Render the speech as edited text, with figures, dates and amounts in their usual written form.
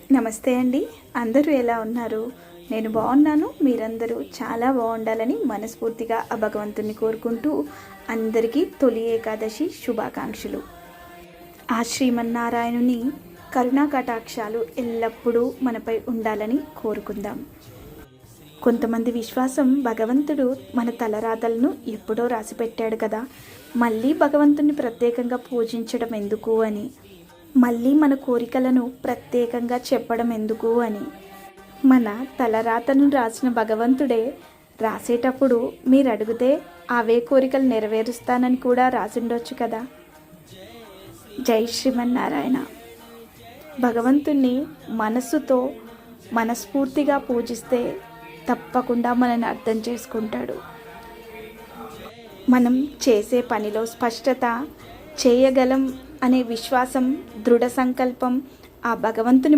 నమస్తే అండి. అందరూ ఎలా ఉన్నారు? నేను బాగున్నాను. మీరందరూ చాలా బాగుండాలని మనస్ఫూర్తిగా ఆ భగవంతుని కోరుకుంటూ అందరికీ తొలి ఏకాదశి శుభాకాంక్షలు. ఆ శ్రీమన్నారాయణుని కరుణా కటాక్షాలు ఎల్లప్పుడూ మనపై ఉండాలని కోరుకుందాం. కొంతమంది విశ్వాసం భగవంతుడు మన తలరాతలను ఎప్పుడో రాసిపెట్టాడు కదా, మళ్ళీ భగవంతుని ప్రత్యేకంగా పూజించడం ఎందుకు అని, మళ్ళీ మన కోరికలను ప్రత్యేకంగా చెప్పడం ఎందుకు అని. మన తలరాతను రాసిన భగవంతుడే రాసేటప్పుడు మీరు అడిగితే అవే కోరికలు నెరవేరుస్తానని కూడా రాసిండొచ్చు కదా. జై శ్రీమన్నారాయణ. భగవంతుణ్ణి మనస్సుతో మనస్ఫూర్తిగా పూజిస్తే తప్పకుండా మనల్ని అర్థం చేసుకుంటాడు. మనం చేసే పనిలో స్పష్టత, చేయగలం అనే విశ్వాసం, దృఢ సంకల్పం ఆ భగవంతుని